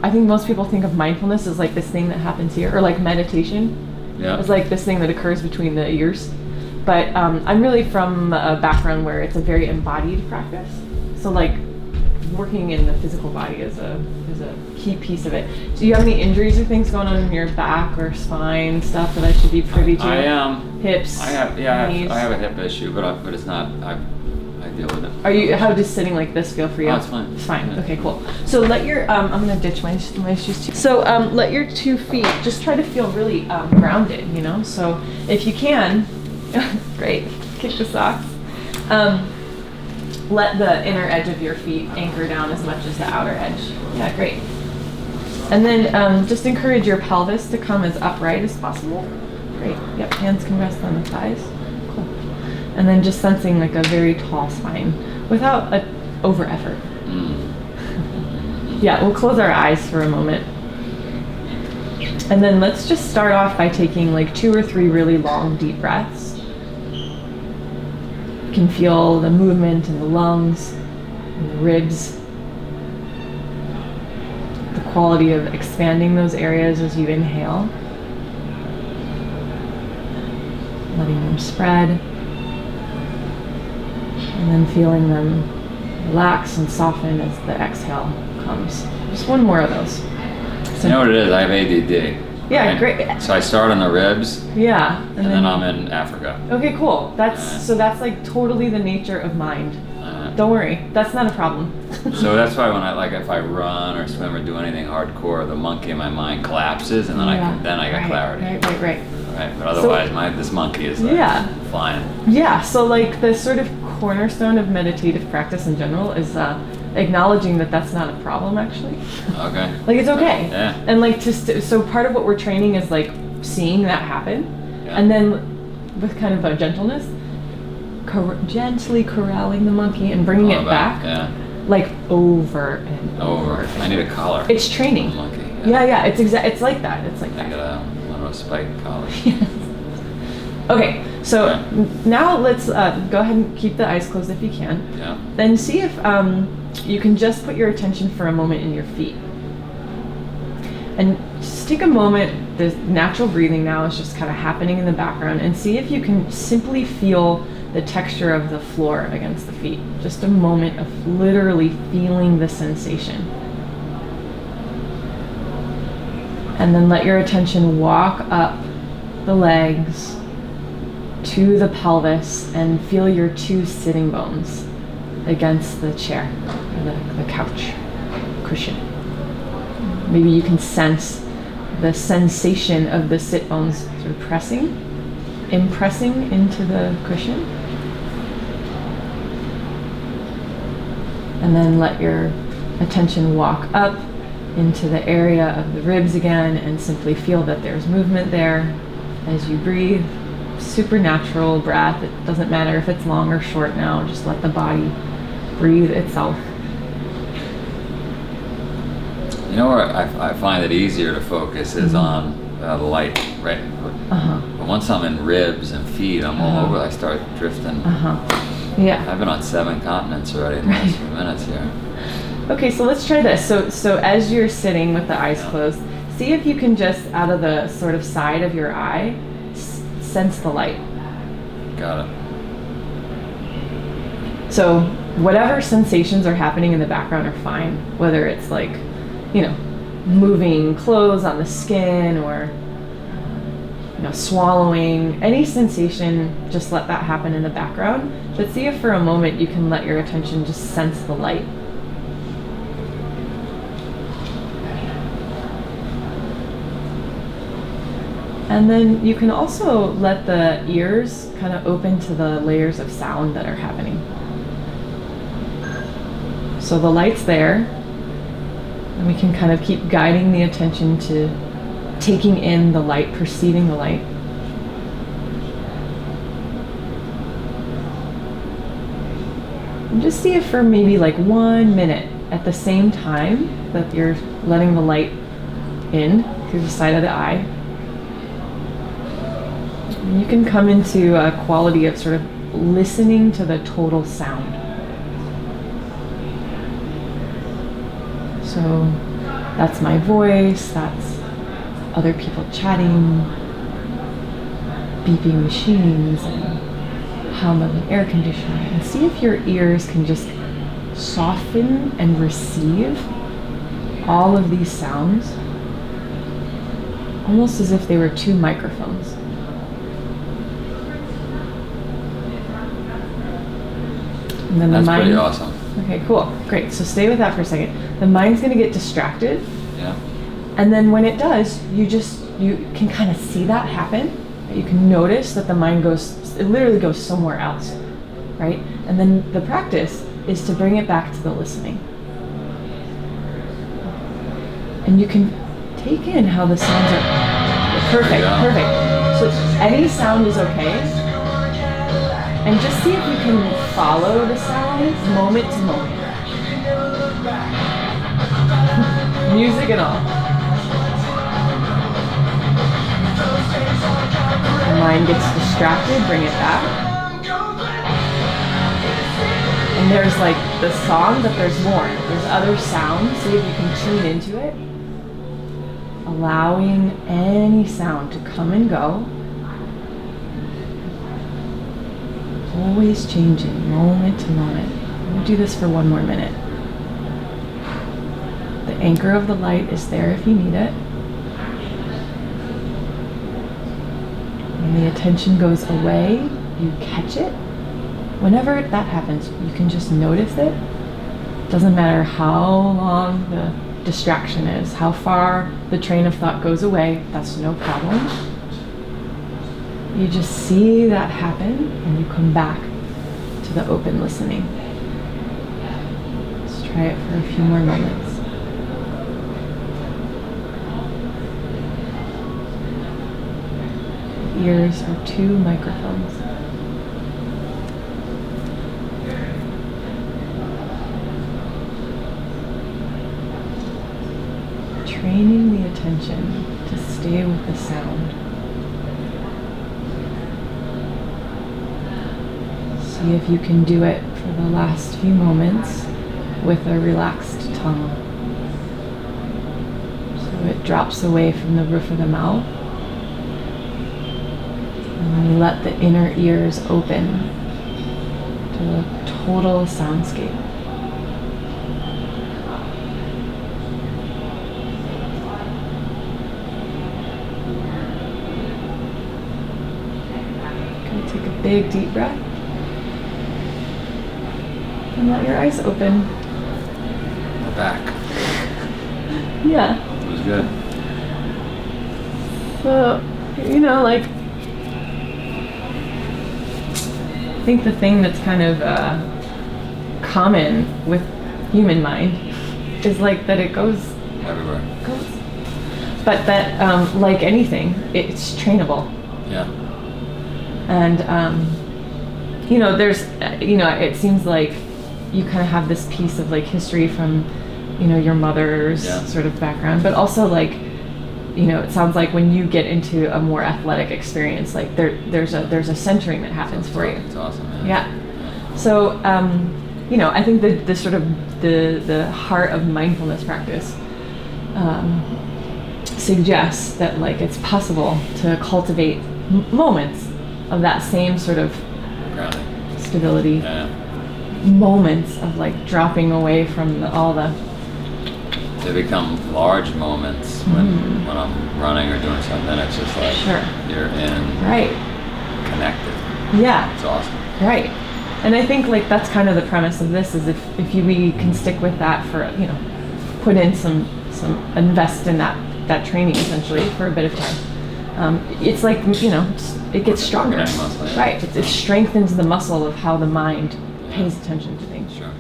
I think most people think of mindfulness as like this thing that happens here, or like meditation. Yeah. It's like this thing that occurs between the ears. But I'm really from a background where it's a very embodied practice. So like working in the physical body is a key piece of it. Do you have any injuries or things going on in your back or spine stuff that I should be privy to? I am. Hips. I have knees. I have a hip issue, but it's not. I deal with it. How does sitting like this feel for you? Oh, it's fine. It's fine. Yeah. Okay, cool. So let your I'm gonna ditch my shoes too. So let your 2 feet just try to feel really grounded. You know. So if you can, great. Kick the socks. Let the inner edge of your feet anchor down as much as the outer edge. Yeah, great. And then just encourage your pelvis to come as upright as possible. Great. Yep, hands can rest on the thighs. Cool. And then just sensing like a very tall spine without an over effort. Yeah, we'll close our eyes for a moment. And then let's just start off by taking like 2 or 3 really long, deep breaths. You can feel the movement in the lungs, and the ribs, the quality of expanding those areas as you inhale, letting them spread, and then feeling them relax and soften as the exhale comes. Just 1 more of those. You know what it is? I have ADD. Yeah, right? great. So I start on the ribs. Yeah. And then I'm in Africa. Okay, cool. That's like totally the nature of mind. Don't worry, that's not a problem. So that's why when if I run or swim or do anything hardcore, the monkey in my mind collapses, and then I got clarity. Right. Right, but otherwise this monkey is flying. Yeah. So like the sort of cornerstone of meditative practice in general is acknowledging that that's not a problem actually. Okay. Like it's okay. Yeah. And like so part of what we're training is like seeing that happen, and then with kind of a gentleness, gently corralling the monkey and bringing it back. Yeah. Like over and over. I need a collar. It's training. Monkey. Yeah. It's like that. It's like I that. got one of those spike collars. Yes. Okay, so now let's go ahead and keep the eyes closed if you can. Yeah. Then see if you can just put your attention for a moment in your feet. And just take a moment, the natural breathing now is just kind of happening in the background, and see if you can simply feel the texture of the floor against the feet. Just a moment of literally feeling the sensation. And then let your attention walk up the legs to the pelvis and feel your 2 sitting bones against the chair, or the couch cushion. Maybe you can sense the sensation of the sit bones sort of impressing into the cushion. And then let your attention walk up into the area of the ribs again and simply feel that there's movement there as you breathe. Supernatural breath. It doesn't matter if it's long or short now, just let the body breathe itself. You know where I find it easier to focus is on the light, right? But once I'm in ribs and feet, I'm all over. I start drifting. Yeah. I've been on 7 continents already in the last few minutes here. Okay, so let's try this. So as you're sitting with the eyes closed, see if you can just out of the sort of side of your eye sense the light. Got it. So whatever sensations are happening in the background are fine, whether it's like, moving clothes on the skin or swallowing, any sensation, just let that happen in the background. But see if for a moment you can let your attention just sense the light. And then you can also let the ears kind of open to the layers of sound that are happening. So the light's there, and we can kind of keep guiding the attention to taking in the light, perceiving the light. And just see if for maybe like 1 minute at the same time that you're letting the light in through the side of the eye, you can come into a quality of sort of listening to the total sound. So That's my voice, that's other people chatting, beeping machines, and hum of an air conditioner. And see if your ears can just soften and receive all of these sounds, almost as if they were two microphones. And then That's pretty awesome. Okay, cool, great. So stay with that for a second. The mind's gonna get distracted. Yeah. And then when it does, you can kind of see that happen. You can notice that the mind it literally goes somewhere else, right? And then the practice is to bring it back to the listening. And you can take in how the sounds are perfect. So any sound is okay. And just see if you can follow the sound moment to moment. Music and all. The mind gets distracted, bring it back. And there's like the song, but there's more. There's other sounds, see if you can tune into it. Allowing any sound to come and go. Always changing, moment to moment. I'm going to do this for one more minute. The anchor of the light is there if you need it. When the attention goes away, you catch it. Whenever that happens, you can just notice it. Doesn't matter how long the distraction is, how far the train of thought goes away, that's no problem. You just see that happen and you come back to the open listening. Let's try it for a few more moments. Ears are two microphones. Training the attention to stay with the sound. See if you can do it for the last few moments with a relaxed tongue. So it drops away from the roof of the mouth. And then you let the inner ears open to a total soundscape. Okay, take a big deep breath. And let your eyes open. The back. Yeah. It was good. So, like, I think the thing that's kind of common with human mind is like that it goes Everywhere. But that, like anything, it's trainable. Yeah. And, there's, it seems like you kind of have this piece of like history from, your mother's sort of background, but also like, it sounds like when you get into a more athletic experience, like there's a centering that happens for you. It's awesome. Yeah. So, I think the sort of the heart of mindfulness practice suggests that like it's possible to cultivate moments of that same sort of Grounding. Stability. Yeah. Moments of like dropping away from all the. They become large moments when I'm running or doing something. Then it's just like you're in. Right. Connected. Yeah. It's awesome. Right. And I think like that's kind of the premise of this is if we can stick with that for put in some invest in that training essentially for a bit of time. It's like it gets stronger. Muscle, yeah. Right. It strengthens the muscle of how the mind pays attention to things. Sure.